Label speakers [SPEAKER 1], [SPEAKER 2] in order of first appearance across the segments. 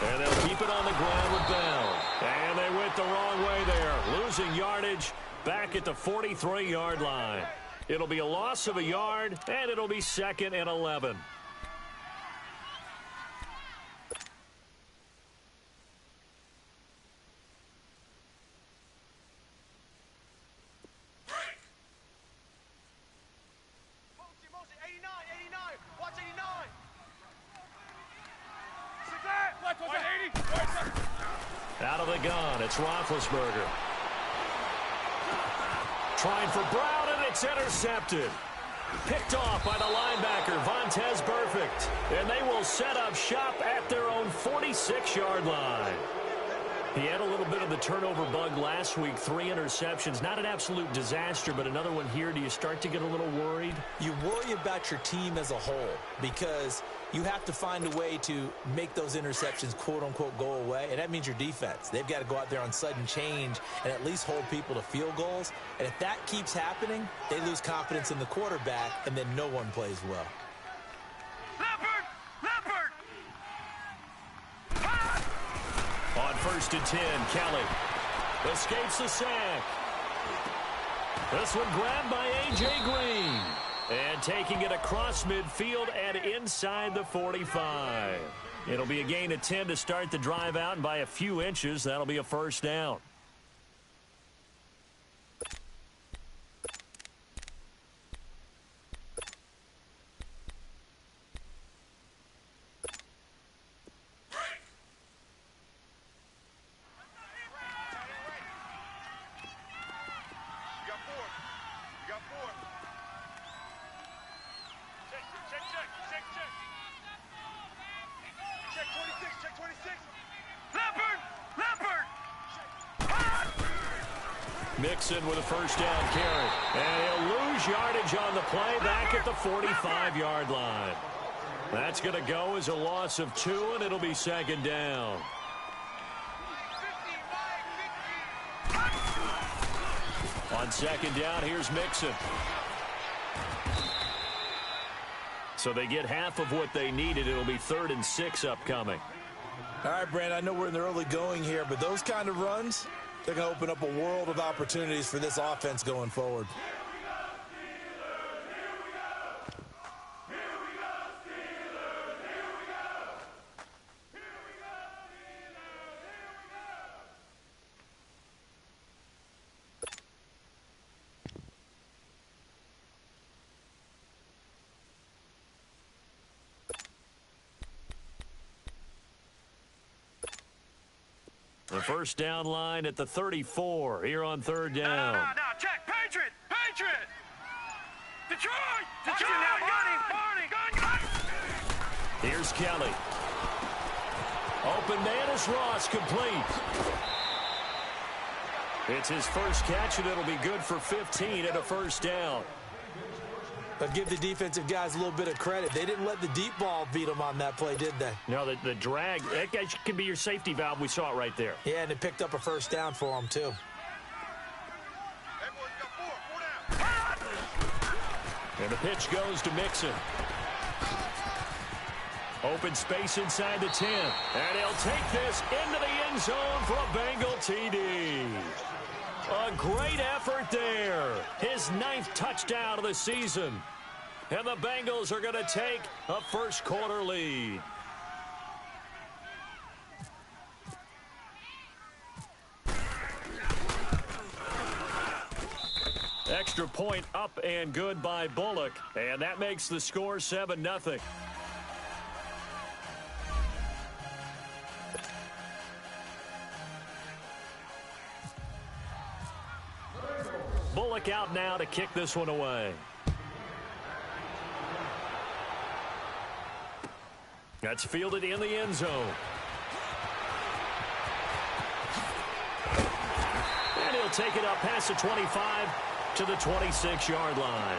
[SPEAKER 1] And they'll keep it on the ground with Bell. And they went the wrong way there, losing yardage back at the 43-yard line. It'll be a loss of a yard, and it'll be 2nd and 11. Out of the gun, it's Roethlisberger. Trying for Brown, and it's intercepted. Picked off by the linebacker, Vontaze Burfict. And they will set up shop at their own 46-yard line. He had a little bit of the turnover bug last week, 3 interceptions. Not an absolute disaster, but another one here. Do you start to get a little worried?
[SPEAKER 2] You worry about your team as a whole because you have to find a way to make those interceptions, quote-unquote, go away, and that means your defense. They've got to go out there on sudden change and at least hold people to field goals. And if that keeps happening, they lose confidence in the quarterback, and then no one plays well.
[SPEAKER 1] On 1st and 10, Kelly escapes the sack. This one grabbed by A.J. Green. And taking it across midfield and inside the 45. It'll be a gain of 10 to start the drive out, and by a few inches, that'll be a 1st down. Mixon with a 1st down carry. And he'll lose yardage on the play back at the 45-yard line. That's going to go as a loss of 2, and it'll be 2nd down. On 2nd down, here's Mixon. So they get half of what they needed. It'll be 3rd and 6 upcoming.
[SPEAKER 2] All right, Brandon, I know we're in the early going here, but those kind of runs, they're going to open up a world of opportunities for this offense going forward.
[SPEAKER 1] The 1st down line at the 34 here on 3rd down.
[SPEAKER 3] No, check. Patriot! Detroit!
[SPEAKER 1] Here's Kelly. Open man is Ross, complete. It's his first catch, and it'll be good for 15 and a 1st down.
[SPEAKER 2] But give the defensive guys a little bit of credit. They didn't let the deep ball beat them on that play, did they?
[SPEAKER 1] No, the drag, that can be your safety valve. We saw it right there.
[SPEAKER 2] Yeah, and it picked up a 1st down for them, too.
[SPEAKER 1] And the pitch goes to Mixon. Open space inside the 10. And he'll take this into the end zone for a Bengal TD. A great effort there. His 9th touchdown of the season. And the Bengals are going to take a 1st quarter lead. Extra point up and good by Bullock. And that makes the score 7-0. Bullock out now to kick this one away. That's fielded in the end zone. And he'll take it up past the 25 to the 26-yard line.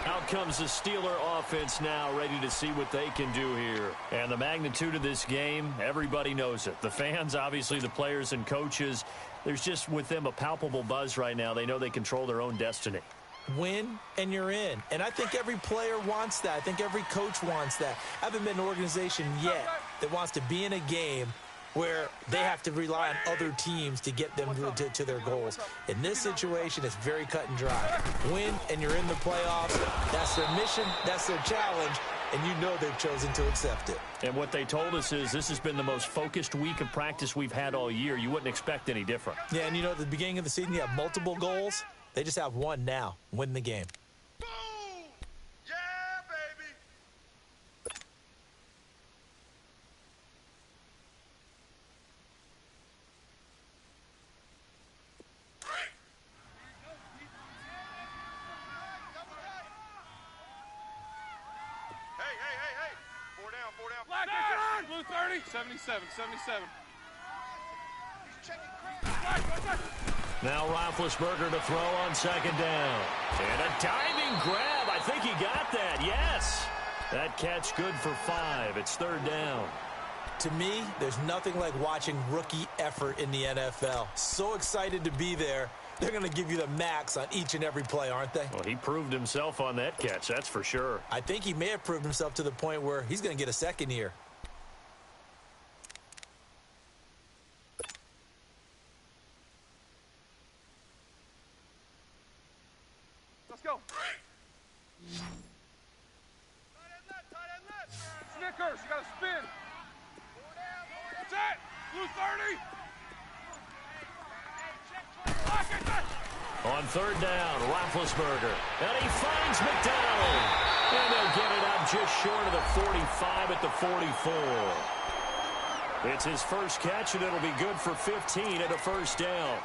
[SPEAKER 1] Out comes the Steeler offense now, ready to see what they can do here. And the magnitude of this game, everybody knows it. The fans, obviously the players and coaches, there's just with them a palpable buzz right now. They know they control their own destiny.
[SPEAKER 2] Win, and you're in. And I think every player wants that. I think every coach wants that. I haven't been an organization yet that wants to be in a game where they have to rely on other teams to get them to their goals. In this situation, it's very cut and dry. Win, and you're in the playoffs. That's their mission. That's their challenge. And you know they've chosen to accept it.
[SPEAKER 1] And what they told us is this has been the most focused week of practice we've had all year. You wouldn't expect any different.
[SPEAKER 2] Yeah, and you know, at the beginning of the season, you have multiple goals. They just have one now. Win the game.
[SPEAKER 3] Boom! Yeah, baby! Hey. 4 down.
[SPEAKER 4] Black is blue 30. 77.
[SPEAKER 3] He's checking.
[SPEAKER 1] Now Roethlisberger to throw on second down. And a diving grab. I think he got that. Yes. That catch good for 5. It's third down.
[SPEAKER 2] To me, there's nothing like watching rookie effort in the NFL. So excited to be there. They're going to give you the max on each and every play, aren't they?
[SPEAKER 1] Well, he proved himself on that catch, that's for sure.
[SPEAKER 2] I think he may have proved himself to the point where he's going to get a second year.
[SPEAKER 4] Let's go. Tight end left. Snickers, you got to spin. That's it. Blue 30.
[SPEAKER 1] On third down, Roethlisberger. And he finds McDonald. And they'll get it up just short of the 45 at the 44. It's his first catch, and it'll be good for 15 and a first down.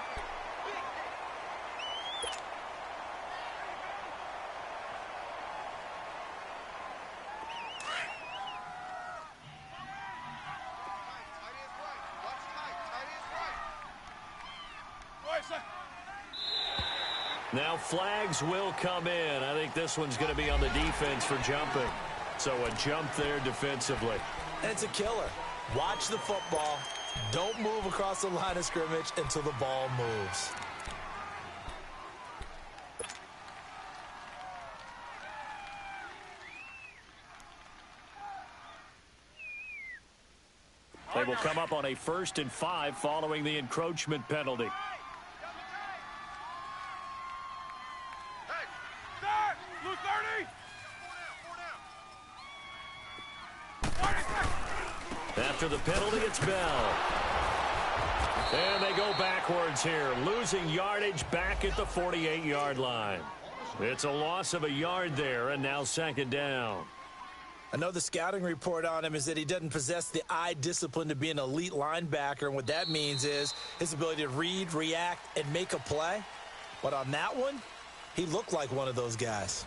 [SPEAKER 1] Now flags will come in. I think this one's going to be on the defense for jumping. So a jump there defensively.
[SPEAKER 2] And it's a killer. Watch the football. Don't move across the line of scrimmage until the ball moves.
[SPEAKER 1] They will come up on a 1st and 5 following the encroachment penalty. After the penalty, it's Bell. And they go backwards here, losing yardage back at the 48-yard line. It's a loss of a yard there, and now second down.
[SPEAKER 2] I know the scouting report on him is that he doesn't possess the eye discipline to be an elite linebacker, and what that means is his ability to read, react, and make a play. But on that one, he looked like one of those guys.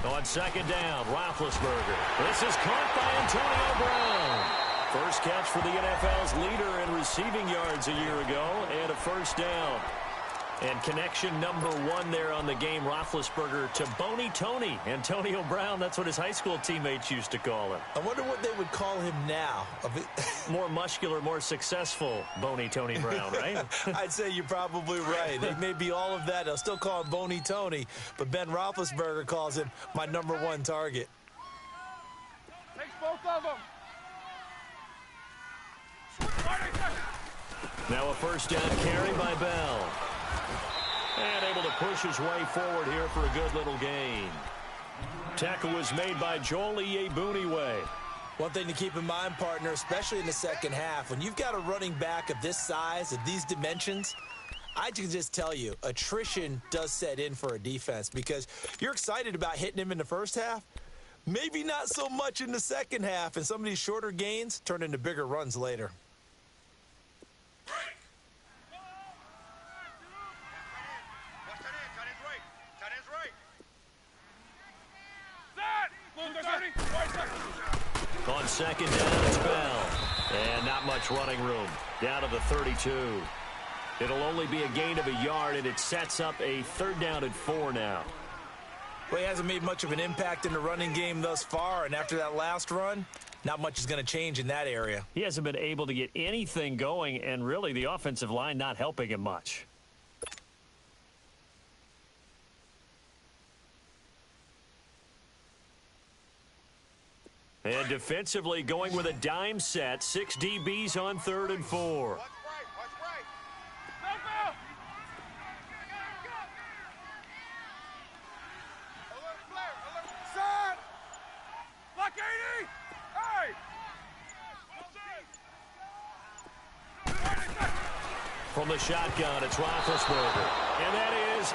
[SPEAKER 1] On second down, Roethlisberger. This is caught by Antonio Brown. First catch for the NFL's leader in receiving yards a year ago, and a first down. And connection number 1 there on the game, Roethlisberger to Boney Tony. Antonio Brown, that's what his high school teammates used to call him.
[SPEAKER 2] I wonder what they would call him now.
[SPEAKER 1] More muscular, more successful Boney Tony Brown, right?
[SPEAKER 2] I'd say you're probably right. It may be all of that. They'll still call him Boney Tony, but Ben Roethlisberger calls him my number 1 target.
[SPEAKER 4] Takes both of them.
[SPEAKER 1] Now a first down carry by Bell. And able to push his way forward here for a good little gain. Tackle was made by Joel Iyiegbuniwe.
[SPEAKER 2] One thing to keep in mind, partner, especially in the second half, when you've got a running back of this size, of these dimensions, I can just tell you, attrition does set in for a defense because you're excited about hitting him in the first half. Maybe not so much in the second half, and some of these shorter gains turn into bigger runs later.
[SPEAKER 1] On second down, it's Bell. And not much running room. Down to the 32. It'll only be a gain of a yard, and it sets up a 3rd down and 4 now.
[SPEAKER 2] Well, he hasn't made much of an impact in the running game thus far, and after that last run, not much is going to change in that area.
[SPEAKER 1] He hasn't been able to get anything going, and really the offensive line not helping him much. And defensively going with a dime set. 6 DBs on 3rd and 4.
[SPEAKER 3] Watch right, watch right. Alert flare, alert.
[SPEAKER 4] Set! Block 80! Hey!
[SPEAKER 1] From the shotgun, it's Roethlisberger. And that is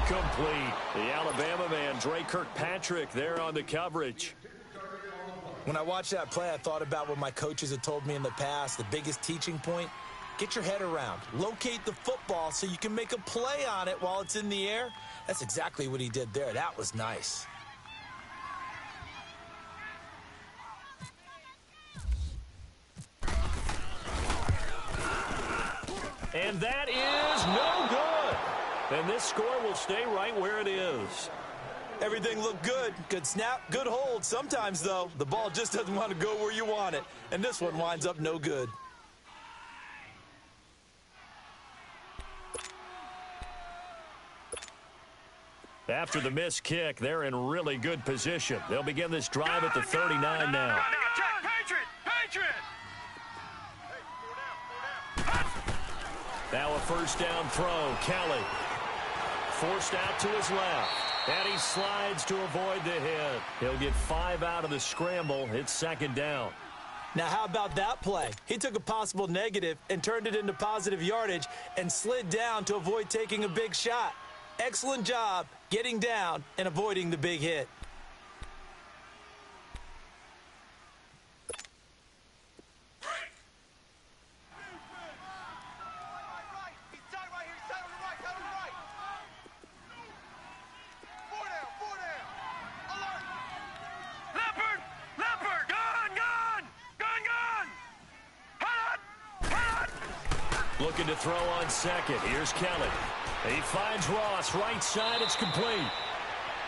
[SPEAKER 1] incomplete. The Alabama man, Dre Kirkpatrick, there on the coverage.
[SPEAKER 2] When I watched that play, I thought about what my coaches had told me in the past. The biggest teaching point, get your head around. Locate the football so you can make a play on it while it's in the air. That's exactly what he did there. That was nice.
[SPEAKER 1] And that is no good. And this score will stay right where it is.
[SPEAKER 2] Everything looked good. Good snap, good hold. Sometimes, though, the ball just doesn't want to go where you want it. And this one winds up no good.
[SPEAKER 1] After the missed kick, they're in really good position. They'll begin this drive at the 39 now.
[SPEAKER 3] Patriot! Hey, 4 down.
[SPEAKER 1] Now a 1st down throw. Kelly forced out to his left. And he slides to avoid the hit. He'll get 5 out of the scramble. It's 2nd down.
[SPEAKER 2] Now, how about that play? He took a possible negative and turned it into positive yardage and slid down to avoid taking a big shot. Excellent job getting down and avoiding the big hit.
[SPEAKER 1] Looking to throw on second. Here's Kelly. He finds Ross. Right side. It's complete.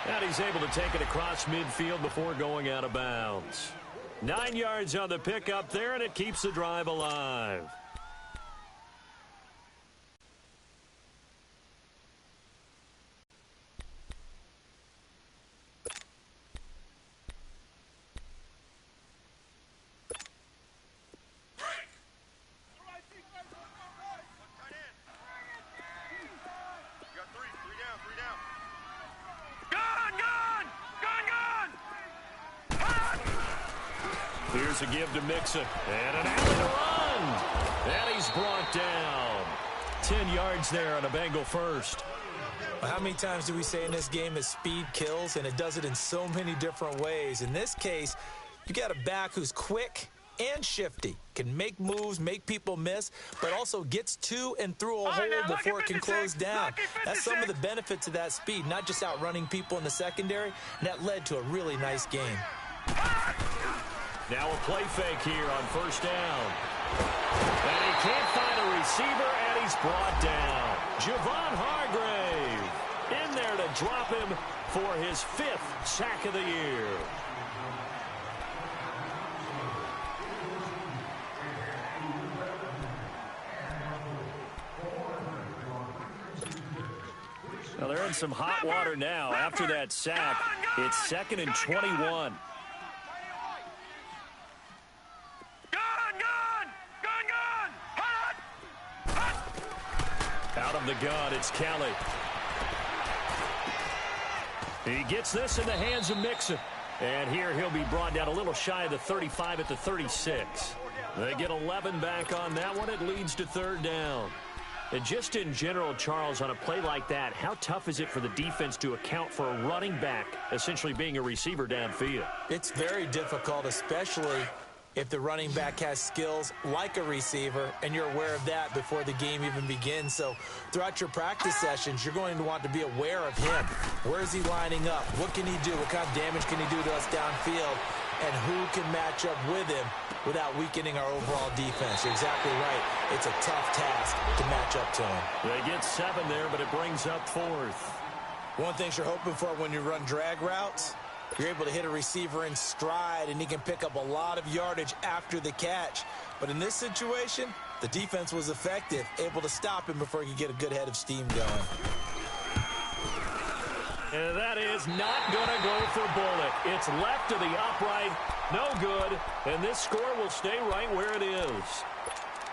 [SPEAKER 1] And he's able to take it across midfield before going out of bounds. 9 yards on the pickup there, and it keeps the drive alive. Here's a give to Mixon. And an alley to run. And he's brought down. 10 yards there on a Bengal first.
[SPEAKER 2] Well, how many times do we say in this game that speed kills, and it does it in so many different ways? In this case, you got a back who's quick and shifty, can make moves, make people miss, but also gets to and through a hole before it can close down. That's some of the benefits of that speed, not just outrunning people in the secondary, and that led to a really nice game.
[SPEAKER 1] Now a play fake here on 1st down. And he can't find a receiver, and he's brought down. Javon Hargrave in there to drop him for his 5th sack of the year. Now they're in some hot water now. After that sack, it's 2nd and 21. Out of the gun, it's Kelly. He gets this in the hands of Mixon. And here he'll be brought down a little shy of the 35 at the 36. They get 11 back on that one. It leads to 3rd down. And just in general, Charles, on a play like that, how tough is it for the defense to account for a running back essentially being a receiver downfield?
[SPEAKER 2] It's very difficult, especially if the running back has skills like a receiver, and you're aware of that before the game even begins. So throughout your practice sessions, you're going to want to be aware of him. Where is he lining up? What can he do? What kind of damage can he do to us downfield? And who can match up with him without weakening our overall defense? You're exactly right. It's a tough task to match up to him.
[SPEAKER 1] They get 7 there, but it brings up 4th.
[SPEAKER 2] One thing you're hoping for when you run drag routes, you're able to hit a receiver in stride, and he can pick up a lot of yardage after the catch. But in this situation, the defense was effective, able to stop him before he could get a good head of steam going.
[SPEAKER 1] And that is not going to go for Bullock. It's left to the upright. No good. And this score will stay right where it is.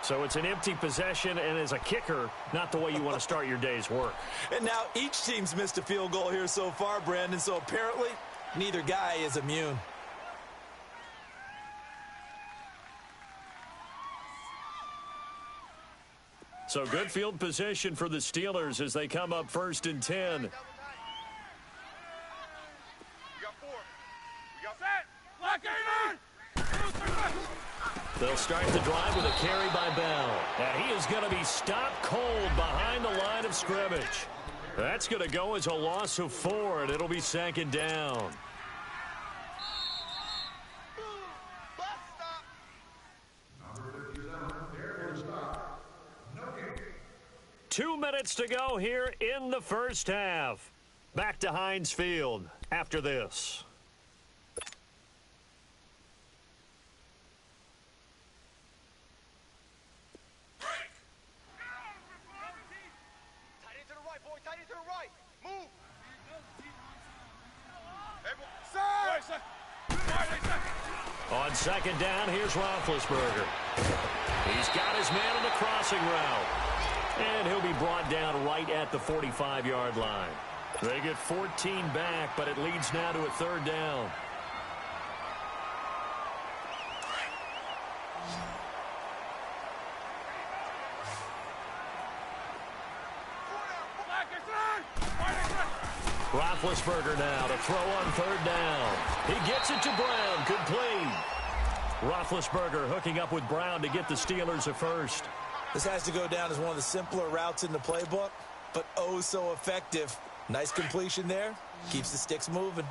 [SPEAKER 1] So it's an empty possession, and as a kicker, not the way you want to start your day's work.
[SPEAKER 2] And now each team's missed a field goal here so far, Brandon, so apparently neither guy is immune.
[SPEAKER 1] So good field position for the Steelers as they come up 1st and 10.
[SPEAKER 3] We got 4. We got
[SPEAKER 4] Set. Lock in.
[SPEAKER 1] They'll start the drive with a carry by Bell. And he is going to be stopped cold behind the line of scrimmage. That's going to go as a loss of 4, and it'll be 2nd down.
[SPEAKER 3] stop.
[SPEAKER 1] 2 minutes to go here in the first half. Back to Heinz Field after this.
[SPEAKER 3] Tight end to the right, boy. Tight end to the right. Move.
[SPEAKER 1] On 2nd down, here's Roethlisberger. He's got his man on the crossing route. And he'll be brought down right at the 45-yard line. They get 14 back, but it leads now to a 3rd down. Roethlisberger now to throw on 3rd down. He gets it to Brown, complete. Roethlisberger hooking up with Brown to get the Steelers a first.
[SPEAKER 2] This has to go down as one of the simpler routes in the playbook, but oh so effective. Nice completion there. Keeps the sticks moving.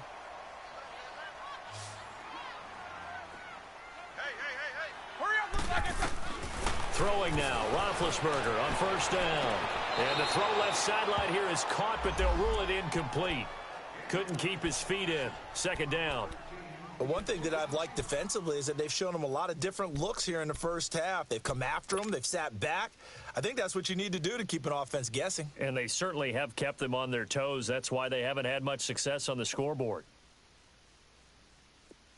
[SPEAKER 3] Hurry up, look like it's
[SPEAKER 1] Throwing now, Roethlisberger on 1st down. And the throw left sideline here is caught, but they'll rule it incomplete. Couldn't keep his feet in. 2nd down.
[SPEAKER 2] But one thing that I've liked defensively is that they've shown him a lot of different looks here in the first half. They've come after him. They've sat back. I think that's what you need to do to keep an offense guessing.
[SPEAKER 1] And they certainly have kept them on their toes. That's why they haven't had much success on the scoreboard.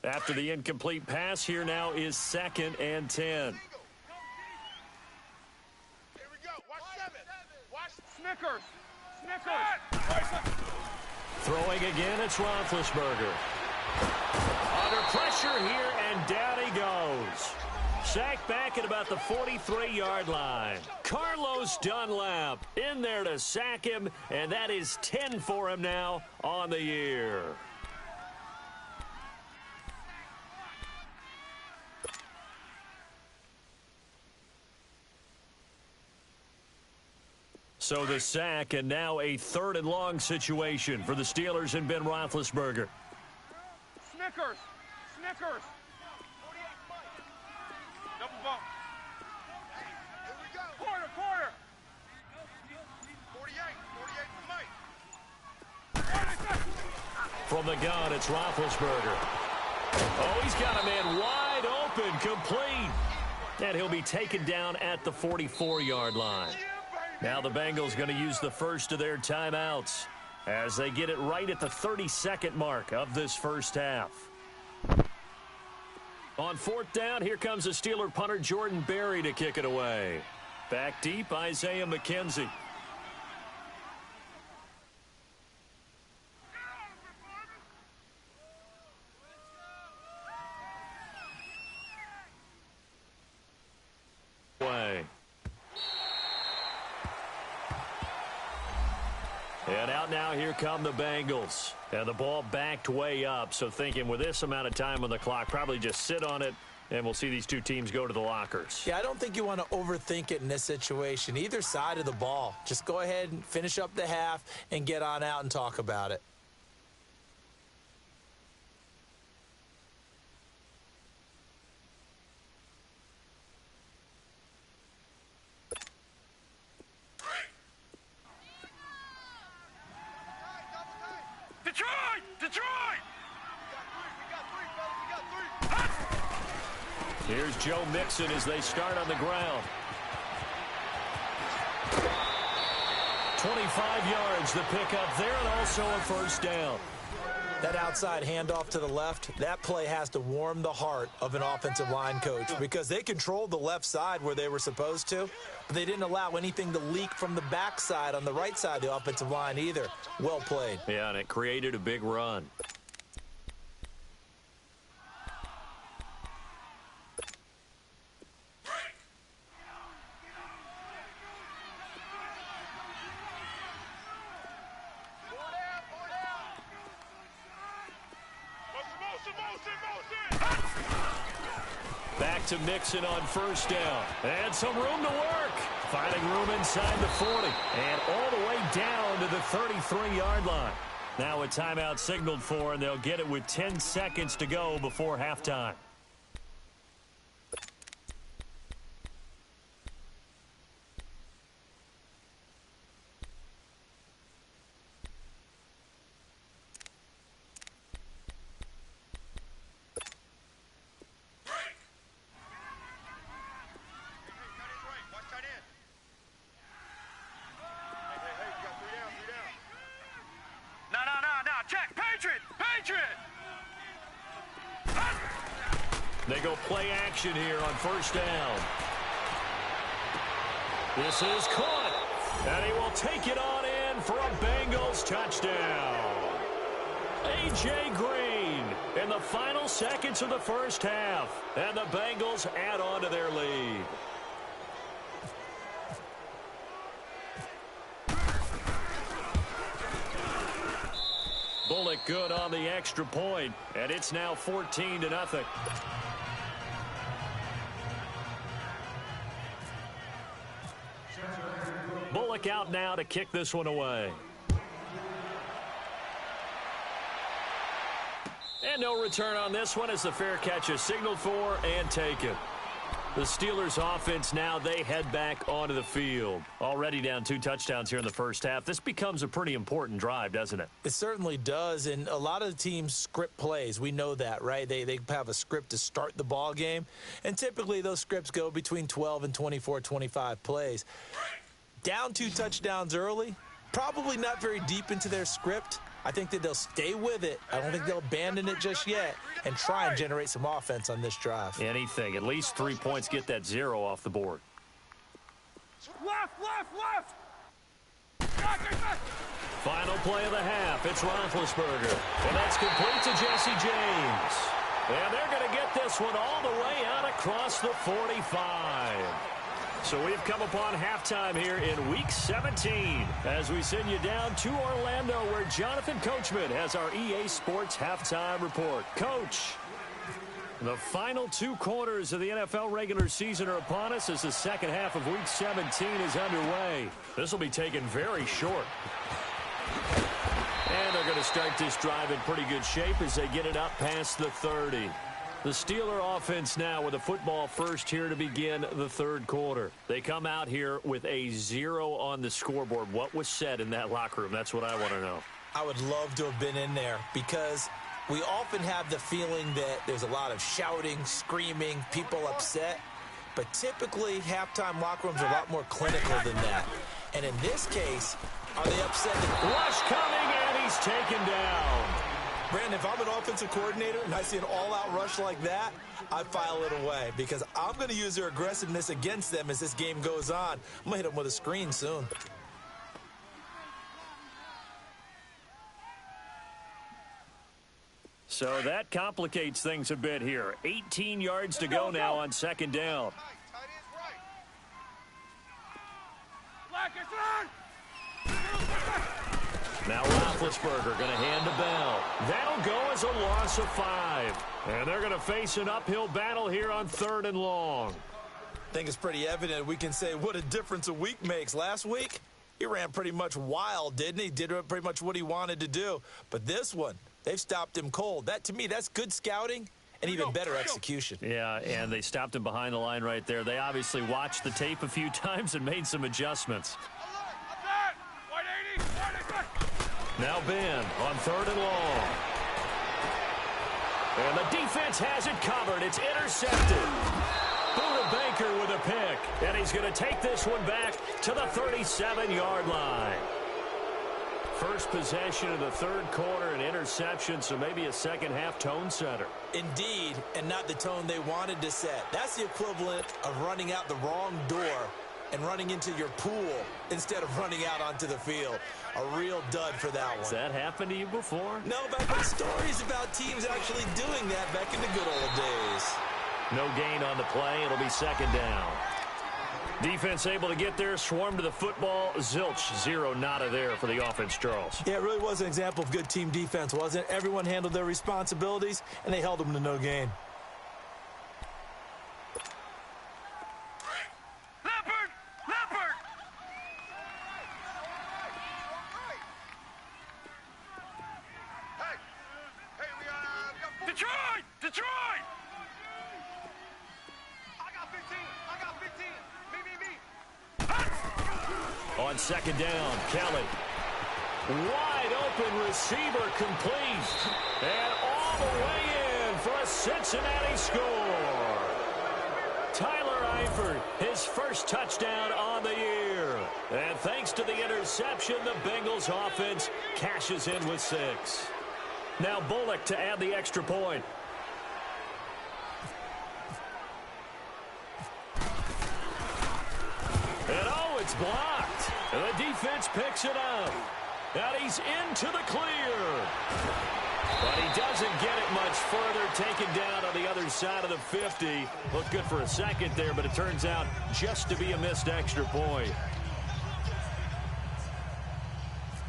[SPEAKER 1] After the incomplete pass, here now is 2nd and 10.
[SPEAKER 3] Here we go. Watch 7. Watch
[SPEAKER 4] Snickers. Snickers.
[SPEAKER 1] Throwing again, it's Roethlisberger. Under pressure here, and down he goes. Sacked back at about the 43-yard line. Carlos Dunlap in there to sack him, and that is 10 for him now on the year. So the sack, and now a 3rd and long situation for the Steelers and Ben Roethlisberger.
[SPEAKER 4] Snickers. Snickers. Double bump.
[SPEAKER 3] Here we go.
[SPEAKER 4] Quarter.
[SPEAKER 3] 48 for Mike.
[SPEAKER 1] From the gun, it's Roethlisberger. Oh, he's got a man wide open, complete. And he'll be taken down at the 44-yard line. Now the Bengals going to use the first of their timeouts as they get it right at the 32nd mark of this first half. On 4th down, here comes the Steeler punter Jordan Berry to kick it away. Back deep, Isaiah McKenzie. And out now, here come the Bengals. And the ball backed way up, so thinking with this amount of time on the clock, probably just sit on it, and we'll see these two teams go to the lockers.
[SPEAKER 2] Yeah, I don't think you want to overthink it in this situation. Either side of the ball. Just go ahead and finish up the half and get on out and talk about it.
[SPEAKER 3] Detroit! We got three.
[SPEAKER 1] Here's Joe Mixon as they start on the ground. 25 yards the pickup there, and also a first down.
[SPEAKER 2] That outside handoff to the left, that play has to warm the heart of an offensive line coach because they controlled the left side where they were supposed to, but they didn't allow anything to leak from the backside on the right side of the offensive line either. Well played.
[SPEAKER 1] Yeah, and it created a big run. Back to Mixon on first down. And some room to work. Finding room inside the 40. And all the way down to the 33-yard line. Now a timeout signaled for, and they'll get it with 10 seconds to go before halftime. They go play action here on first down. This is caught. And he will take it on in for a Bengals touchdown. A.J. Green in the final seconds of the first half. And the Bengals add on to their lead. Bullock good on the extra point, and it's now 14-0. Bullock out now to kick this one away. And no return on this one as the fair catch is signaled for and taken. The Steelers offense now, they head back onto the field. Already down 2 touchdowns here in the first half. This becomes a pretty important drive, doesn't it?
[SPEAKER 2] It certainly does, and a lot of the teams script plays. We know that, right? They have a script to start the ball game, and typically those scripts go between 12 and 24, 25 plays. Down 2 touchdowns early, probably not very deep into their script. I think that they'll stay with it. I don't think they'll abandon it just yet and try and generate some offense on this drive.
[SPEAKER 1] Anything. At least 3 points, get that 0 off the board.
[SPEAKER 3] Left!
[SPEAKER 1] Final play of the half. It's Roethlisberger. And that's complete to Jesse James. And they're going to get this one all the way out across the 45. So we've come upon halftime here in Week 17 as we send you down to Orlando where Jonathan Coachman has our EA Sports Halftime Report. Coach, the final 2 quarters of the NFL regular season are upon us as the second half of Week 17 is underway. This will be taken very short. And they're going to start this drive in pretty good shape as they get it up past the 30. The Steeler offense now with a football first here to begin the third quarter. They come out here with a 0 on the scoreboard. What was said in that locker room? That's what I want to know.
[SPEAKER 2] I would love to have been in there because we often have the feeling that there's a lot of shouting, screaming, people upset. But typically, halftime locker rooms are a lot more clinical than that. And in this case, are they upset?
[SPEAKER 1] Rush coming, and he's taken down.
[SPEAKER 2] Brandon, if I'm an offensive coordinator and I see an all-out rush like that, I file it away because I'm going to use their aggressiveness against them as this game goes on. I'm going to hit them with a screen soon.
[SPEAKER 1] So that complicates things a bit here. 18 yards to go now on second down. Now Roethlisberger going to hand to Bell. That'll go as a loss of 5. And they're going to face an uphill battle here on 3rd and long.
[SPEAKER 2] I think it's pretty evident we can say what a difference a week makes. Last week, he ran pretty much wild, didn't he? Did pretty much what he wanted to do. But this one, they've stopped him cold. That, to me, that's good scouting and even better execution.
[SPEAKER 1] Yeah, and they stopped him behind the line right there. They obviously watched the tape a few times and made some adjustments. Now Ben on 3rd and long. And the defense has it covered. It's intercepted. Buda Baker with a pick. And he's going to take this one back to the 37-yard line. First possession of the 3rd quarter, an interception, so maybe a second-half tone setter.
[SPEAKER 2] Indeed, and not the tone they wanted to set. That's the equivalent of running out the wrong door and running into your pool instead of running out onto the field. A real dud for that one.
[SPEAKER 1] Has that happened to you before?
[SPEAKER 2] No, but I've heard stories about teams actually doing that back in the good old days.
[SPEAKER 1] No gain on the play. It'll be 2nd down. Defense able to get there, swarm to the football. Zilch, 0 nada there for the offense, Charles.
[SPEAKER 2] Yeah, it really was an example of good team defense, wasn't it? Everyone handled their responsibilities, and they held them to no gain.
[SPEAKER 3] Detroit! I got 15. Me.
[SPEAKER 1] On 2nd down, Kelly. Wide open receiver complete. And all the way in for a Cincinnati score. Tyler Eifert, his first touchdown on the year. And thanks to the interception, the Bengals offense cashes in with 6. Now Bullock to add the extra point. And oh, it's blocked. And the defense picks it up. And he's into the clear. But he doesn't get it much further. Taken down on the other side of the 50. Looked good for a second there, but it turns out just to be a missed extra point.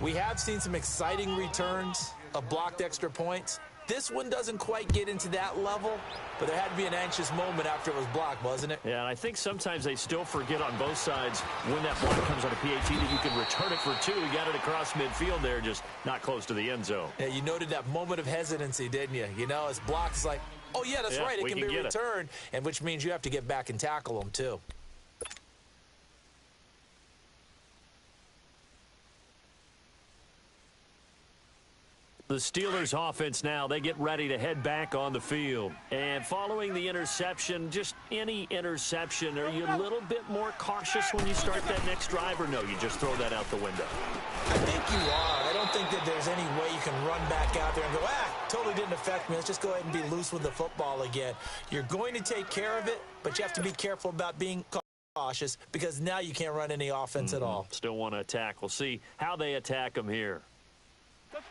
[SPEAKER 2] We have seen some exciting returns of blocked extra points. This one doesn't quite get into that level, but there had to be an anxious moment after it was blocked, wasn't it?
[SPEAKER 1] Yeah, and I think sometimes they still forget on both sides when that block comes on a PAT that you can return it for 2. He got it across midfield there, just not close to the end zone.
[SPEAKER 2] Yeah, you noted that moment of hesitancy, didn't you? You know, it's blocked. It's like, oh, yeah, that's right. It can be returned, and which means you have to get back and tackle them, too.
[SPEAKER 1] The Steelers offense now, they get ready to head back on the field. And following the interception, just any interception, are you a little bit more cautious when you start that next drive, or no, you just throw that out the window?
[SPEAKER 2] I think you are. I don't think that there's any way you can run back out there and go, totally didn't affect me. Let's just go ahead and be loose with the football again. You're going to take care of it, but you have to be careful about being cautious because now you can't run any offense at all.
[SPEAKER 1] Still want to attack. We'll see how they attack them here.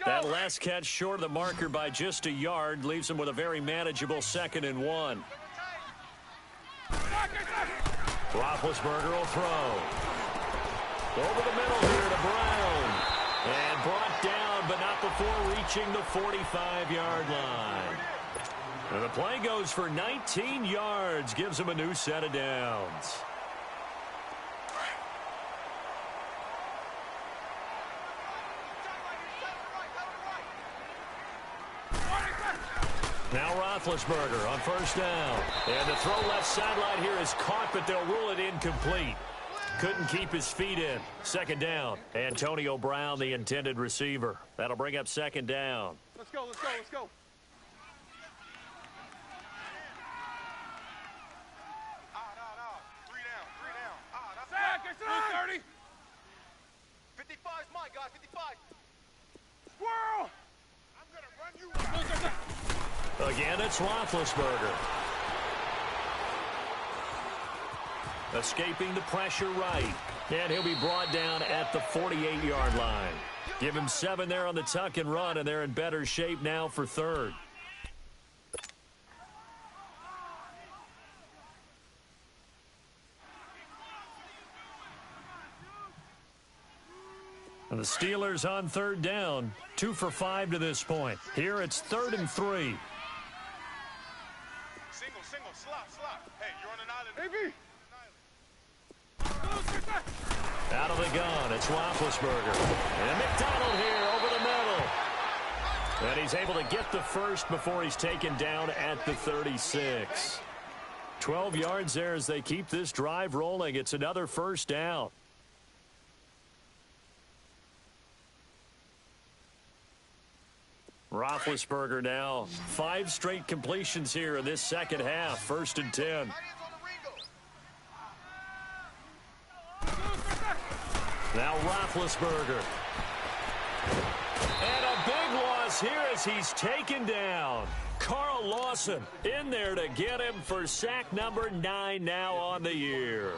[SPEAKER 1] That last catch short of the marker by just a yard leaves him with a very manageable 2nd and 1. Roethlisberger will throw. Over the middle here to Brown. And brought down, but not before reaching the 45-yard line. And the play goes for 19 yards, gives him a new set of downs. Now Roethlisberger on 1st down. And the throw left sideline here is caught, but they'll rule it incomplete. Couldn't keep his feet in. 2nd down. Antonio Brown, the intended receiver. That'll bring up 2nd down.
[SPEAKER 3] Let's go. 3 down. That's it. 30. 55's mine, guys. 55. Squirrel! I'm going to run you.
[SPEAKER 1] Again, it's Roethlisberger. Escaping the pressure right. And he'll be brought down at the 48-yard line. Give him 7 there on the tuck and run, and they're in better shape now for 3rd. And the Steelers on third down, 2 for 5 to this point. Here it's 3rd and 3.
[SPEAKER 3] Single, slot. Hey, you're on an island.
[SPEAKER 4] Baby!
[SPEAKER 1] Out of the gun, it's Roethlisberger. And McDonald here over the middle. And he's able to get the first before he's taken down at the 36. 12 yards there as they keep this drive rolling. It's another first down. Roethlisberger now 5 straight completions here in this second half. 1st and 10. Now Roethlisberger. And a big loss here as he's taken down. Carl Lawson in there to get him for sack number 9 now on the year.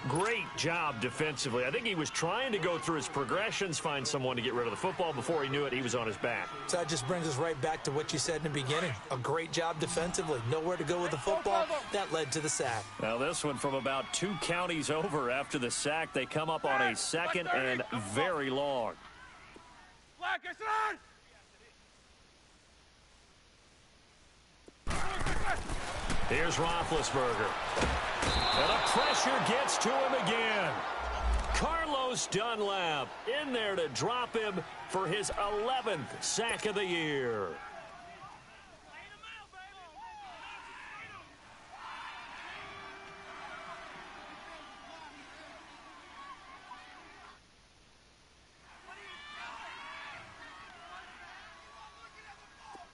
[SPEAKER 1] Great job defensively. I think he was trying to go through his progressions, find someone to get rid of the football. Before he knew it, he was on his back.
[SPEAKER 2] So that just brings us right back to what you said in the beginning. A great job defensively. Nowhere to go with the football. That led to the sack.
[SPEAKER 1] Now this one from about 2 counties over after the sack. They come up on a 2nd and very long.
[SPEAKER 4] Black, it's on!
[SPEAKER 1] Here's Roethlisberger. And the pressure gets to him again. Carlos Dunlap in there to drop him for his 11th sack of the year.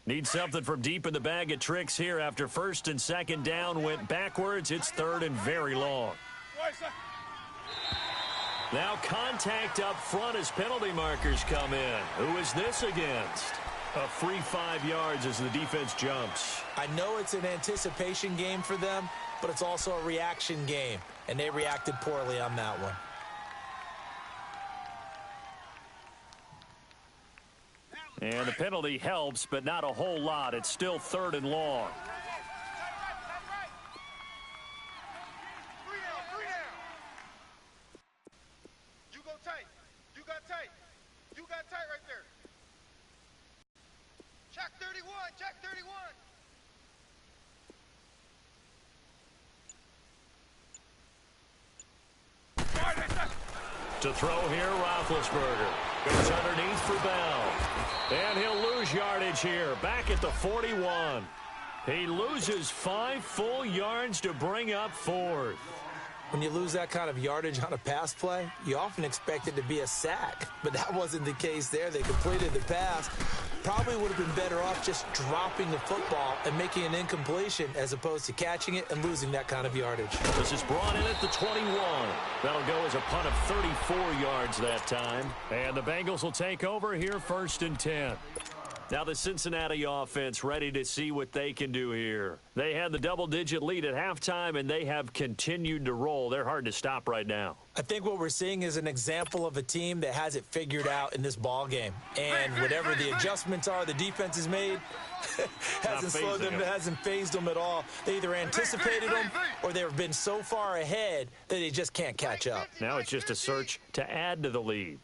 [SPEAKER 1] Need something from deep in the bag of tricks here after 1st and 2nd down went backwards. It's 3rd and very long. Now contact up front as penalty markers come in. Who is this against? A free 5 yards as the defense jumps.
[SPEAKER 2] I know it's an anticipation game for them, but it's also a reaction game, and they reacted poorly on that one.
[SPEAKER 1] And the penalty helps, but not a whole lot. It's still 3rd and long.
[SPEAKER 3] Three down. You go tight. You got tight. You got tight right there. Check 31. Check 31.
[SPEAKER 1] To throw here, Roethlisberger. Goes underneath for Bell. And he'll lose yardage here. Back at the 41. He loses 5 full yards to bring up 4th.
[SPEAKER 2] When you lose that kind of yardage on a pass play, you often expect it to be a sack. But that wasn't the case there. They completed the pass. Probably would have been better off just dropping the football and making an incompletion as opposed to catching it and losing that kind of yardage.
[SPEAKER 1] This is brought in at the 21. That'll go as a punt of 34 yards that time. And the Bengals will take over here 1st and 10. Now the Cincinnati offense ready to see what they can do here. They had the double-digit lead at halftime, and they have continued to roll. They're hard to stop right now.
[SPEAKER 2] I think what we're seeing is an example of a team that has it figured out in this ball game. And whatever the adjustments are the defense has made, hasn't slowed them, hasn't phased them at all. They either anticipated them or they've been so far ahead that they just can't catch up.
[SPEAKER 1] Now it's just a search to add to the lead.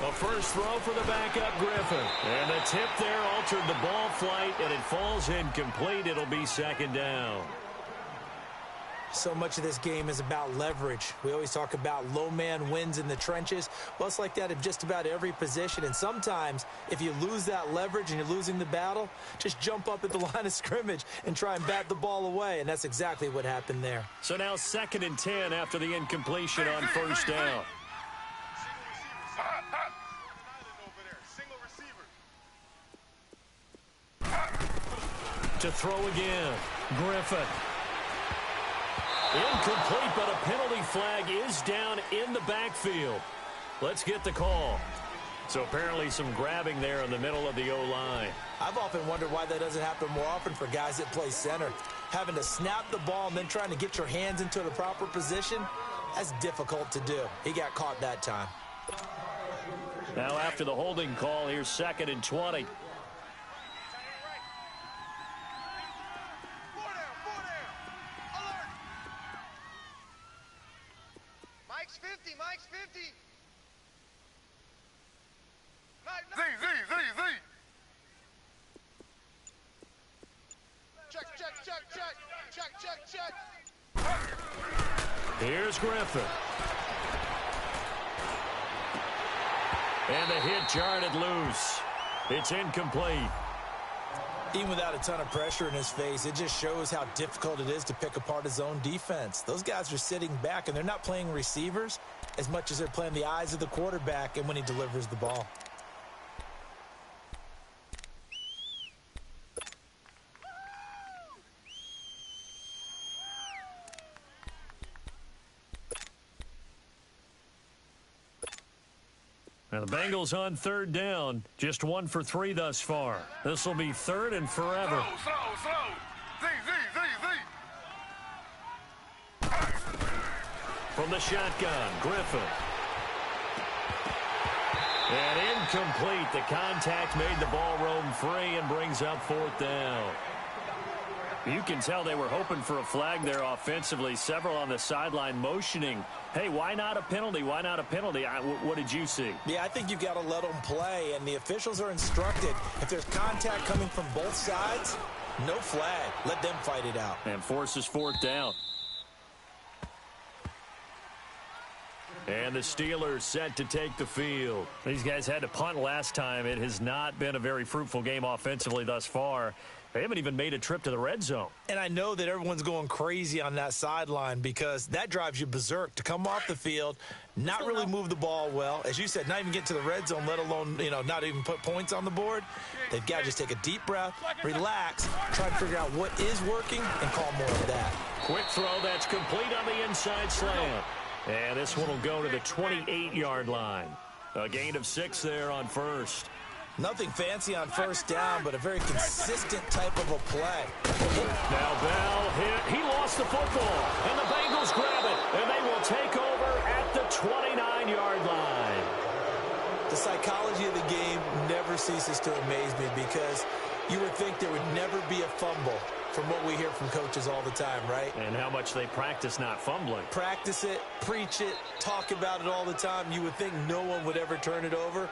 [SPEAKER 1] A first throw for the backup Griffin. And the tip there altered the ball flight, and it falls incomplete. It'll be 2nd down.
[SPEAKER 2] So much of this game is about leverage. We always talk about low man wins in the trenches. Well, it's like that in just about every position. And sometimes, if you lose that leverage and you're losing the battle, just jump up at the line of scrimmage and try and bat the ball away. And that's exactly what happened there.
[SPEAKER 1] So now 2nd and 10 after the incompletion on 1st down. To throw again, Griffin. Incomplete, but a penalty flag is down in the backfield. Let's get the call. So apparently some grabbing there in the middle of the O-line.
[SPEAKER 2] I've often wondered why that doesn't happen more often for guys that play center. Having to snap the ball and then trying to get your hands into the proper position, that's difficult to do. He got caught that time.
[SPEAKER 1] Now after the holding call, here's 2nd and 20.
[SPEAKER 3] Mike's 50, Mike's 50. Check, check, check, check. Check, check, check.
[SPEAKER 1] Here's Griffin. And the hit jarred it loose. It's incomplete.
[SPEAKER 2] Even without a ton of pressure in his face, it just shows how difficult it is to pick apart his own defense. Those guys are sitting back, and they're not playing receivers as much as they're playing the eyes of the quarterback and when he delivers the ball.
[SPEAKER 1] Now the Bengals on third down. Just 1 for 3 thus far. This will be third and forever.
[SPEAKER 3] Slow.
[SPEAKER 1] From the shotgun, Griffin. And incomplete. The contact made the ball roam free and brings up fourth down. You can tell they were hoping for a flag there offensively. Several on the sideline motioning, hey, why not a penalty? Why not a penalty? What did you see?
[SPEAKER 2] Yeah, I think you've got to let them play, and the officials are instructed. If there's contact coming from both sides, no flag. Let them fight it out.
[SPEAKER 1] And forces fourth down. And the Steelers set to take the field. These guys had to punt last time. It has not been a very fruitful game offensively thus far. They haven't even made a trip to the red zone.
[SPEAKER 2] And I know that everyone's going crazy on that sideline because that drives you berserk to come off the field, not really move the ball well. As you said, not even get to the red zone, let alone, not even put points on the board. They've got to just take a deep breath, relax, try to figure out what is working, and call more of that.
[SPEAKER 1] Quick throw that's complete on the inside slant. And this one will go to the 28-yard line. A gain of 6 there on first.
[SPEAKER 2] Nothing fancy on first down, but a very consistent type of a play.
[SPEAKER 1] Now Bell hit. He lost the football, and the Bengals grab it, and they will take over at the 29-yard line.
[SPEAKER 2] The psychology of the game never ceases to amaze me because you would think there would never be a fumble from what we hear from coaches all the time, right?
[SPEAKER 1] And how much they practice not fumbling.
[SPEAKER 2] Practice it, preach it, talk about it all the time. You would think no one would ever turn it over.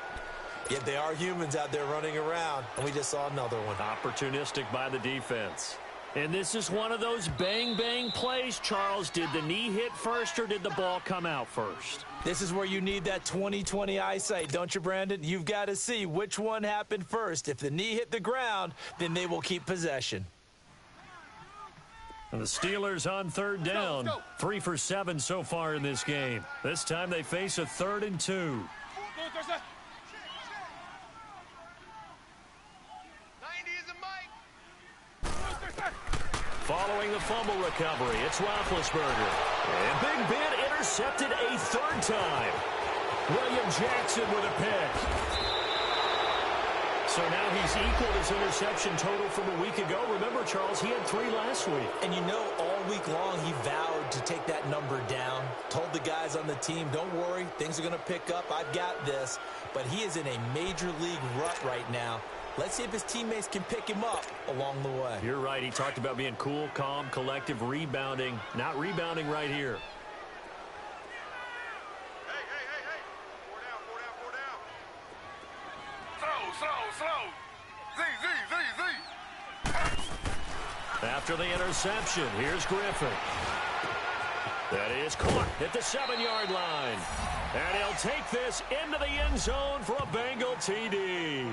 [SPEAKER 2] Yet they are humans out there running around, and we just saw another one.
[SPEAKER 1] Opportunistic by the defense. And this is one of those bang-bang plays, Charles. Did the knee hit first, or did the ball come out first?
[SPEAKER 2] This is where you need that 20/20 eyesight, don't you, Brandon? You've got to see which one happened first. If the knee hit the ground, then they will keep possession.
[SPEAKER 1] And the Steelers on third down. 3 for 7 so far in this game. This time they face a 3rd and 2. Following the fumble recovery, it's Roethlisberger. And Big Ben intercepted a 3rd time. William Jackson with a pick. So now he's equaled his interception total from a week ago. Remember, Charles, he had 3 last week.
[SPEAKER 2] And all week long he vowed to take that number down. Told the guys on the team, don't worry, things are going to pick up. I've got this. But he is in a major league rut right now. Let's see if his teammates can pick him up along the way.
[SPEAKER 1] You're right. He talked about being cool, calm, collective, rebounding. Not rebounding right here.
[SPEAKER 3] Hey. 4 down. Slow. Z.
[SPEAKER 1] After the interception, here's Griffin. That is caught at the 7-yard line. And he'll take this into the end zone for a Bengal TD.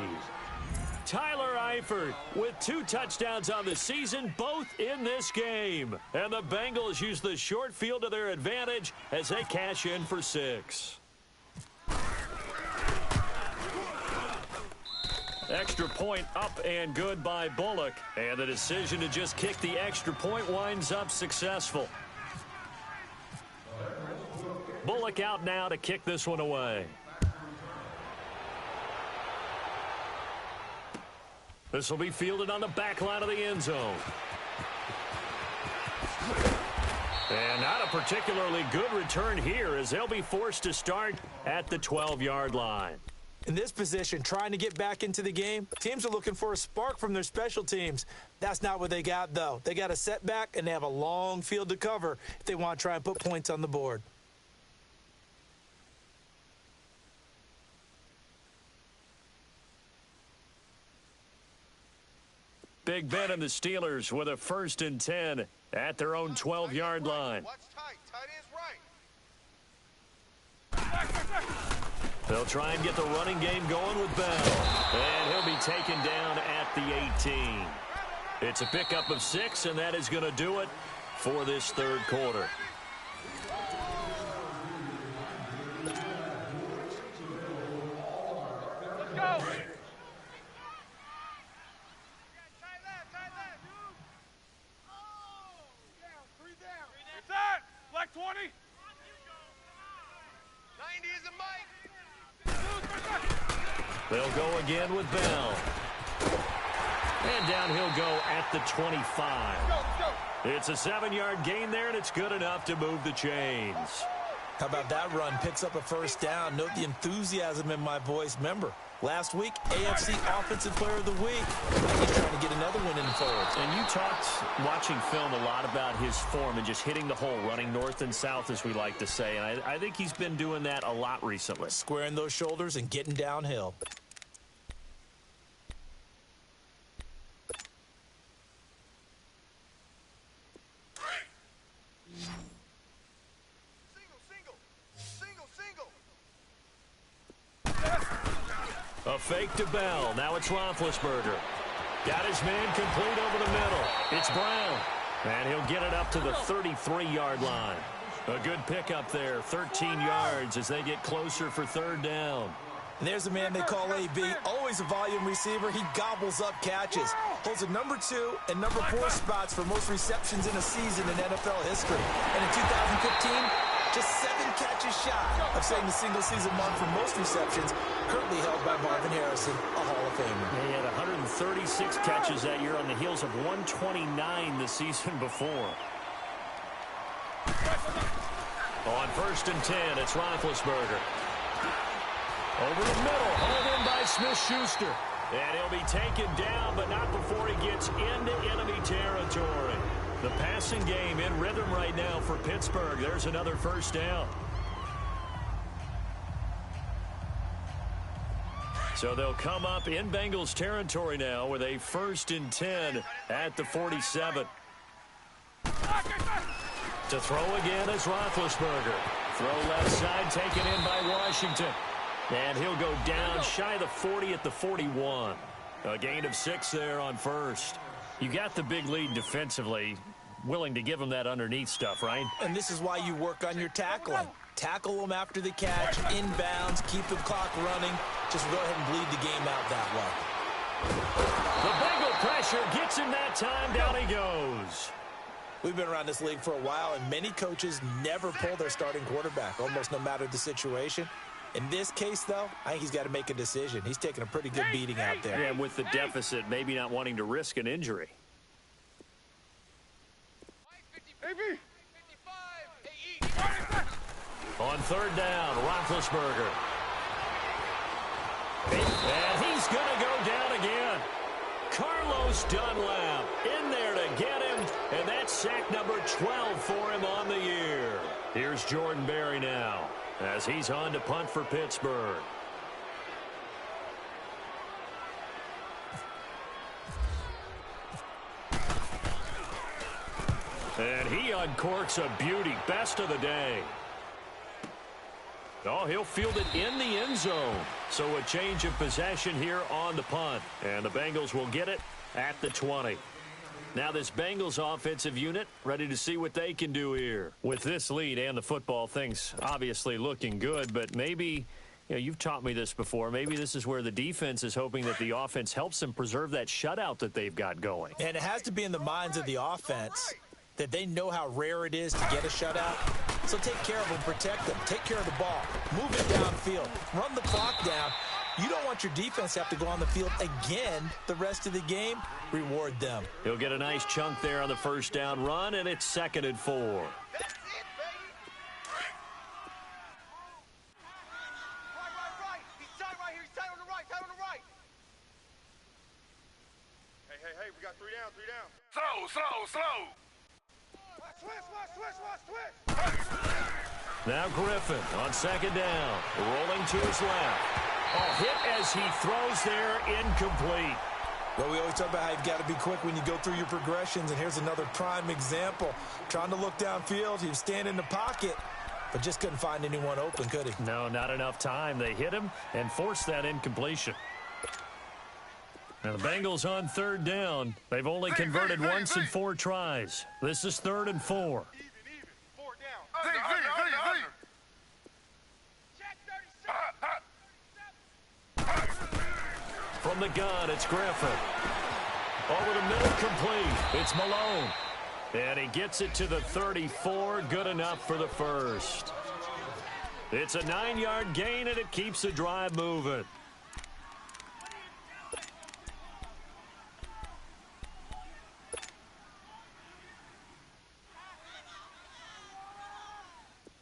[SPEAKER 1] Tyler Eifert with 2 touchdowns on the season, both in this game. And the Bengals use the short field to their advantage as they cash in for 6. Extra point up and good by Bullock. And the decision to just kick the extra point winds up successful. Bullock out now to kick this one away. This will be fielded on the back line of the end zone. And not a particularly good return here as they'll be forced to start at the 12-yard line.
[SPEAKER 2] In this position, trying to get back into the game, teams are looking for a spark from their special teams. That's not what they got, though. They got a setback, and they have a long field to cover if they want to try and put points on the board.
[SPEAKER 1] Big Ben and the Steelers with a 1st and 10 at their own 12-yard line.
[SPEAKER 3] Watch tight. Tight end's right.
[SPEAKER 1] They'll try and get the running game going with Bell. And he'll be taken down at the 18. It's a pickup of 6, and that is going to do it for this third quarter.
[SPEAKER 4] Let's go. Inside. Black 20.
[SPEAKER 3] 90 is a Mike.
[SPEAKER 1] They'll go again with Bell. And down he'll go at the 25. It's a 7-yard gain there, and it's good enough to move the chains.
[SPEAKER 2] How about that run? Picks up a 1st down. Note the enthusiasm in my voice. Remember, last week, AFC Offensive Player of the Week. He's trying to get another win in the fold.
[SPEAKER 1] And you talked, watching film, a lot about his form and just hitting the hole, running north and south, as we like to say. And I think he's been doing that a lot recently.
[SPEAKER 2] Squaring those shoulders and getting downhill.
[SPEAKER 1] A fake to Bell. Now it's Roethlisberger. Got his man complete over the middle. It's Brown. And he'll get it up to the 33-yard line. A good pickup there. 13 yards as they get closer for 3rd down.
[SPEAKER 2] And there's a man they call AB. Always a volume receiver. He gobbles up catches. Holds a number 2 and number 4 spots for most receptions in a season in NFL history. And in 2015, just 7 catches shy of setting the single-season mark for most receptions, currently held by Marvin Harrison, a Hall of Famer.
[SPEAKER 1] He had 136 catches that year on the heels of 129 the season before. On 1st and 10, it's Roethlisberger. Over the middle, hauled in by Smith-Schuster. And he'll be taken down, but not before he gets into enemy territory. The passing game in rhythm right now for Pittsburgh. There's another 1st down. So they'll come up in Bengals territory now with a 1st and 10 at the 47. To throw again is Roethlisberger. Throw left side, taken in by Washington. And he'll go down shy of the 40 at the 41. A gain of 6 there on 1st. You got the big lead defensively. Willing to give him that underneath stuff, right?
[SPEAKER 2] And this is why you work on your tackling. Tackle them after the catch, inbounds, keep the clock running. Just go ahead and bleed the game out that way.
[SPEAKER 1] The Bengal pressure gets him that time. Down he goes.
[SPEAKER 2] We've been around this league for a while, and many coaches never pull their starting quarterback, almost no matter the situation. In this case, though, I think he's got to make a decision. He's taking a pretty good beating out there.
[SPEAKER 1] And with the deficit, maybe not wanting to risk an injury. On 3rd down, Roethlisberger. And he's going to go down again. Carlos Dunlap in there to get him, and that's sack number 12 for him on the year. Here's Jordan Berry now as he's on to punt for Pittsburgh. And he uncorks a beauty. Best of the day. Oh, he'll field it in the end zone. So a change of possession here on the punt. And the Bengals will get it at the 20. Now this Bengals offensive unit ready to see what they can do here. With this lead and the football, things obviously looking good. But maybe, you've taught me this before, maybe this is where the defense is hoping that the offense helps them preserve that shutout that they've got going.
[SPEAKER 2] And it has to be in the minds of the offense that they know how rare it is to get a shutout. So take care of them, protect them, take care of the ball, move it downfield, run the clock down. You don't want your defense to have to go on the field again the rest of the game. Reward them.
[SPEAKER 1] He'll get a nice chunk there on the 1st down run, and it's 2nd and 4.
[SPEAKER 3] That's it, baby. Right. He's tight right here. He's tight on the right. Tight on the right.
[SPEAKER 4] Hey, we got 3 down.
[SPEAKER 3] Slow. Switch.
[SPEAKER 1] Now Griffin on 2nd down, rolling to his left. A hit as he throws there, incomplete.
[SPEAKER 2] Well, we always talk about how you've got to be quick when you go through your progressions, and here's another prime example. Trying to look downfield, he was standing in the pocket, but just couldn't find anyone open, could he?
[SPEAKER 1] No, not enough time. They hit him and forced that incompletion. Now the Bengals on third down. They've only converted once in 4 tries. This is 3rd and 4.
[SPEAKER 3] Even. 4 down.
[SPEAKER 1] From the gun, it's Griffin. Over the middle, complete. It's Malone. And he gets it to the 34. Good enough for the first. It's a 9-yard gain, and it keeps the drive moving.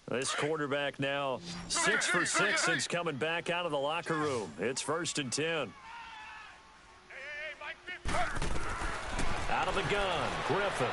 [SPEAKER 1] This quarterback now 6 for 6 since coming back out of the locker room. It's 1st and 10. Out of the gun, Griffin.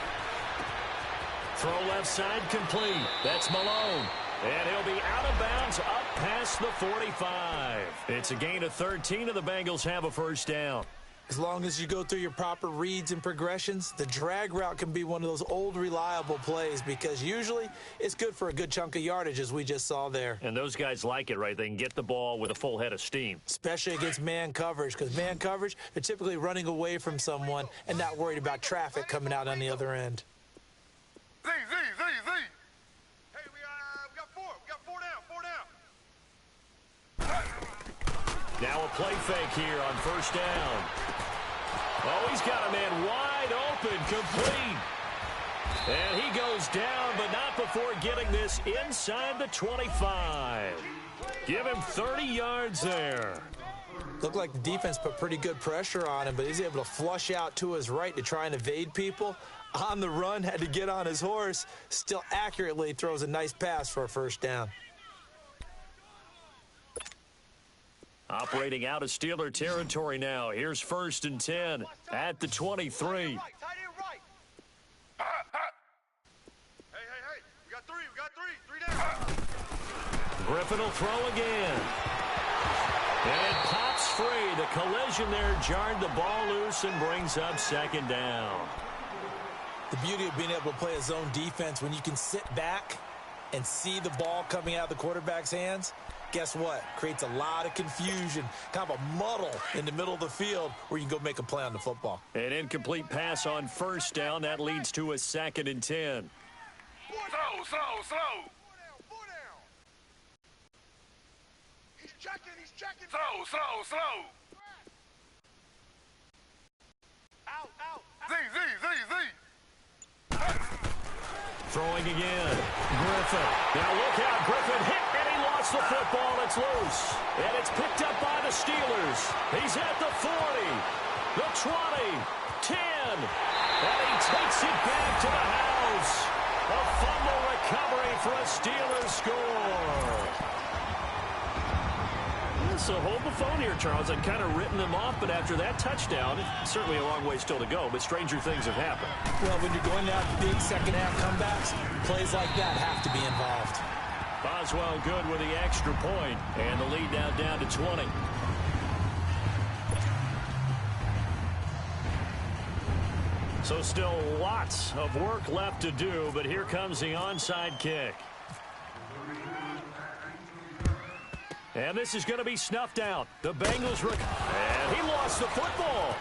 [SPEAKER 1] Throw left side complete. That's Malone. And he'll be out of bounds up past the 45. It's a gain of 13, and the Bengals have a first down.
[SPEAKER 2] As long as you go through your proper reads and progressions, the drag route can be one of those old reliable plays because usually it's good for a good chunk of yardage, as we just saw there.
[SPEAKER 1] And those guys like it, right? They can get the ball with a full head of steam.
[SPEAKER 2] Especially against man coverage, because man coverage, they're typically running away from someone and not worried about traffic coming out on the other end.
[SPEAKER 3] Z. Hey, we got 4. We got 4 down.
[SPEAKER 1] Now a play fake here on first down. Oh, he's got a man wide open, complete. And he goes down, but not before getting this inside the 25. Give him 30 yards there.
[SPEAKER 2] Looked like the defense put pretty good pressure on him, but he's able to flush out to his right to try and evade people. On the run, had to get on his horse. Still accurately throws a nice pass for a first down.
[SPEAKER 1] Operating out of Steeler territory now. Here's 1st and 10 at the 23.
[SPEAKER 3] Tight end right. Hey. We got 3. 3 down.
[SPEAKER 1] Griffin will throw again. And it pops free. The collision there jarred the ball loose and brings up 2nd down.
[SPEAKER 2] The beauty of being able to play a zone defense when you can sit back and see the ball coming out of the quarterback's hands, guess what? Creates a lot of confusion, kind of a muddle in the middle of the field where you can go make a play on the football.
[SPEAKER 1] An incomplete pass on first down. That leads to a 2nd and 10.
[SPEAKER 3] Slow. 4 down. He's checking. Slow. Out. Z.
[SPEAKER 1] Throwing again. Griffin. Now look out. Griffin hit, and he lost the football. It's loose. And it's picked up by the Steelers. He's at the 40, the 20, 10. And he takes it back to the house. A fumble recovery for a Steelers score. So hold the phone here, Charles. I'd kind of written them off, but after that touchdown, it's certainly a long way still to go, but stranger things have happened.
[SPEAKER 2] Well, when you're going out big second-half comebacks, plays like that have to be involved.
[SPEAKER 1] Boswell good with the extra point, and the lead now down to 20. So still lots of work left to do, but here comes the onside kick. And this is going to be snuffed out. The Bengals, and he lost the football.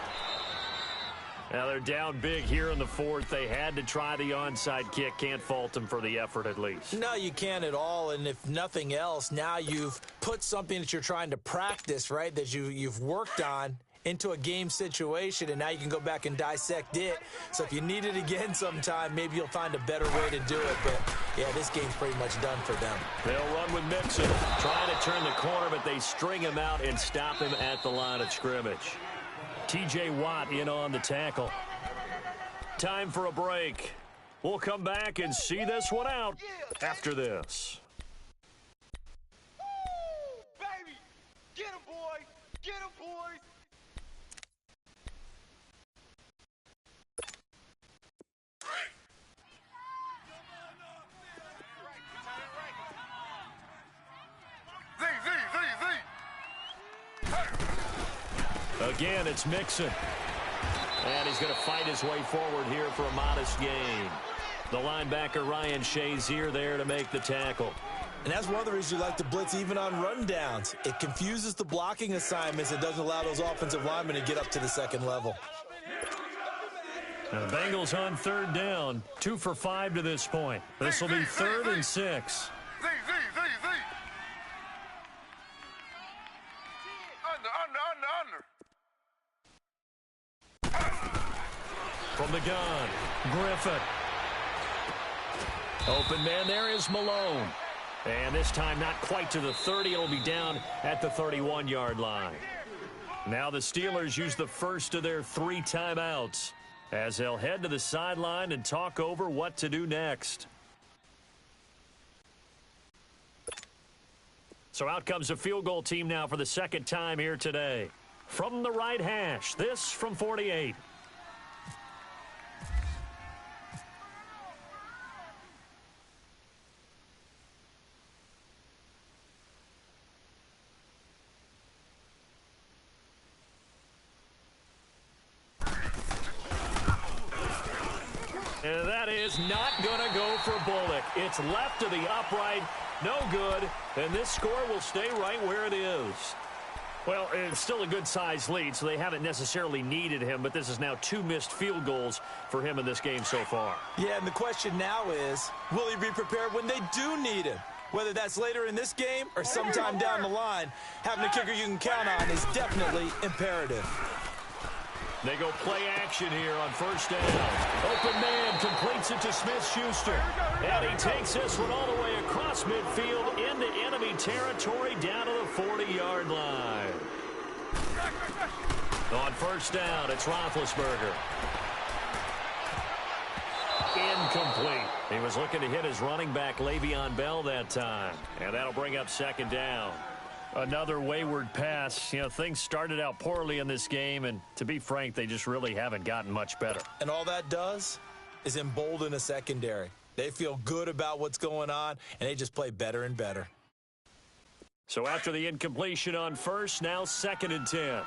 [SPEAKER 1] Now they're down big here in the 4th. They had to try the onside kick. Can't fault them for the effort at least.
[SPEAKER 2] No, you can't at all. And if nothing else, now you've put something that you're trying to practice, right, that you've worked on into a game situation, and now you can go back and dissect it. So if you need it again sometime, maybe you'll find a better way to do it. But, yeah, this game's pretty much done for them.
[SPEAKER 1] They'll run with Mixon, trying to turn the corner, but they string him out and stop him at the line of scrimmage. T.J. Watt in on the tackle. Time for a break. We'll come back and see this one out after this.
[SPEAKER 3] Baby, get him, boys. Get him, boys.
[SPEAKER 1] Again, it's Mixon. And he's going to fight his way forward here for a modest gain. The linebacker, Ryan Shazier, there to make the tackle.
[SPEAKER 2] And that's one of the reasons you like to blitz even on rundowns. It confuses the blocking assignments. It doesn't allow those offensive linemen to get up to the second level.
[SPEAKER 1] The Bengals on third down, 2 for 5 to this point. This will be 3rd and 6. From the gun, Griffin. Open man there is Malone. And this time not quite to the 30. It'll be down at the 31-yard line. Now the Steelers use the first of their 3 timeouts as they'll head to the sideline and talk over what to do next. So out comes a field goal team now for the second time here today. From the right hash, this from 48. And that is not going to go for Bullock. It's left to the upright. No good. And this score will stay right where it is. Well, it's still a good-sized lead, so they haven't necessarily needed him, but this is now 2 missed field goals for him in this game so far.
[SPEAKER 2] Yeah, and the question now is, will he be prepared when they do need him? Whether that's later in this game or sometime down the line, having a kicker you can count on is definitely imperative.
[SPEAKER 1] They go play action here on first down. Open man completes it to Smith-Schuster. And he takes this one all the way across midfield into enemy territory down to the 40-yard line. On first down, it's Roethlisberger. Incomplete. He was looking to hit his running back, Le'Veon Bell, that time. And that'll bring up second down. Another wayward pass. You know, things started out poorly in this game, and to be frank, they just really haven't gotten much better.
[SPEAKER 2] And all that does is embolden a secondary. They feel good about what's going on, and they just play better and better.
[SPEAKER 1] So after the incompletion on first, now 2nd and 10.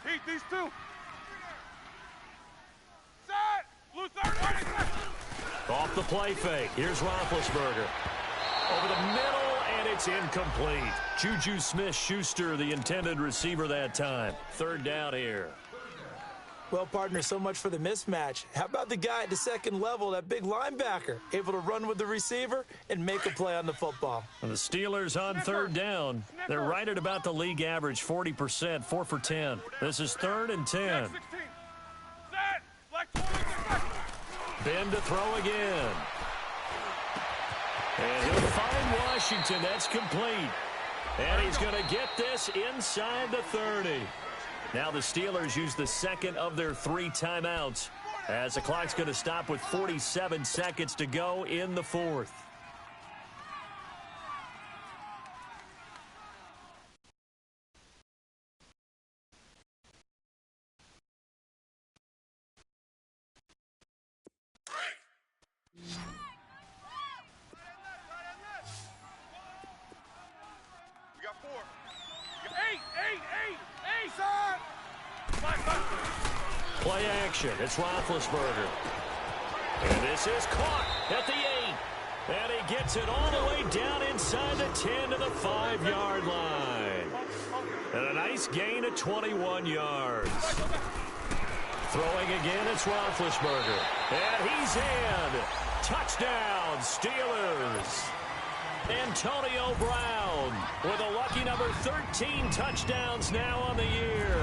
[SPEAKER 3] Heat these 2. Set! Blue 30.
[SPEAKER 1] Off the play fake. Here's Roethlisberger. Over the middle, and it's incomplete. Juju Smith-Schuster, the intended receiver that time. 3rd down here.
[SPEAKER 2] Well, partner, so much for the mismatch. How about the guy at the second level, that big linebacker, able to run with the receiver and make a play on the football?
[SPEAKER 1] And the Steelers on 3rd down. They're right at about the league average, 40%, 4 for 10. This is 3rd and 10. Ben to throw again. And he'll find Washington. That's complete. And he's going to get this inside the 30. Now the Steelers use the second of their 3 timeouts as the clock's going to stop with 47 seconds to go in the 4th. Play action. It's Roethlisberger. And this is caught at the 8. And he gets it all the way down inside the 10 to the 5-yard line. And a nice gain of 21 yards. Throwing again, it's Roethlisberger. And he's in. Touchdown, Steelers. Antonio Brown with a lucky number 13 touchdowns now on the year.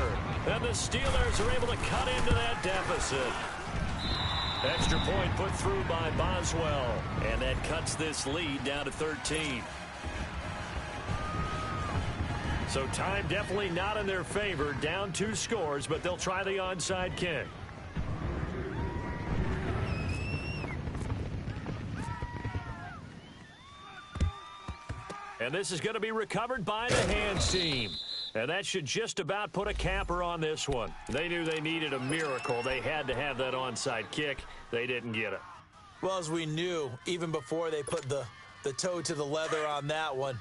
[SPEAKER 1] And the Steelers are able to cut into that deficit. Extra point put through by Boswell. And that cuts this lead down to 13. So time definitely not in their favor. Down 2 scores, but they'll try the onside kick. And this is going to be recovered by the hands team. And that should just about put a capper on this one. They knew they needed a miracle. They had to have that onside kick. They didn't get it.
[SPEAKER 2] Well, as we knew, even before they put the toe to the leather on that one,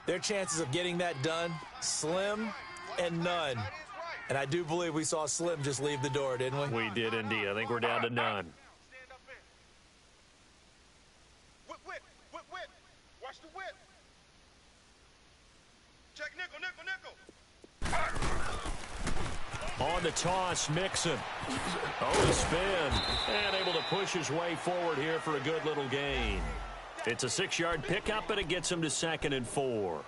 [SPEAKER 2] their chances of getting that done, slim and none. And I do believe we saw Slim just leave the door, didn't we?
[SPEAKER 1] We did indeed. I think we're down to none.
[SPEAKER 3] Stand up in. Whip. Watch the whip. Check nickel.
[SPEAKER 1] On the toss, Mixon. Oh, the spin. And able to push his way forward here for a good little gain. It's a 6-yard pickup, and it gets him to 2nd and 4.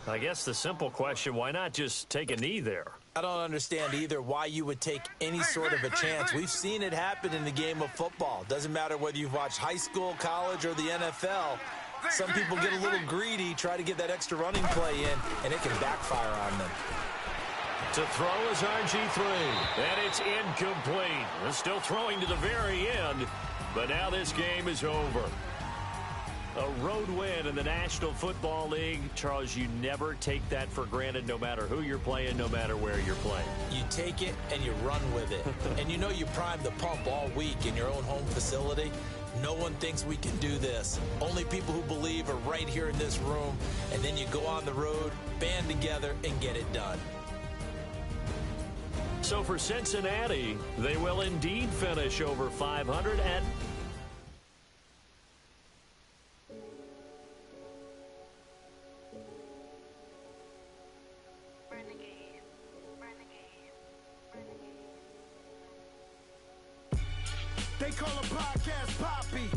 [SPEAKER 1] I guess the simple question, why not just take a knee there?
[SPEAKER 2] I don't understand either why you would take any sort of a chance. We've seen it happen in the game of football. Doesn't matter whether you've watched high school, college, or the NFL. Some people get a little greedy, try to get that extra running play in, and it can backfire on them.
[SPEAKER 1] To throw is RG3, and it's incomplete. They're still throwing to the very end, but now this game is over. A road win in the National Football League. Charles, you never take that for granted, no matter who you're playing, no matter where you're playing.
[SPEAKER 2] You take it and you run with it. And you know you primed the pump all week in your own home facility. No one thinks we can do this. Only people who believe are right here in this room. And then you go on the road, band together, and get it done.
[SPEAKER 1] So for Cincinnati, they will indeed finish over 500 at...
[SPEAKER 5] They call a podcast Poppy.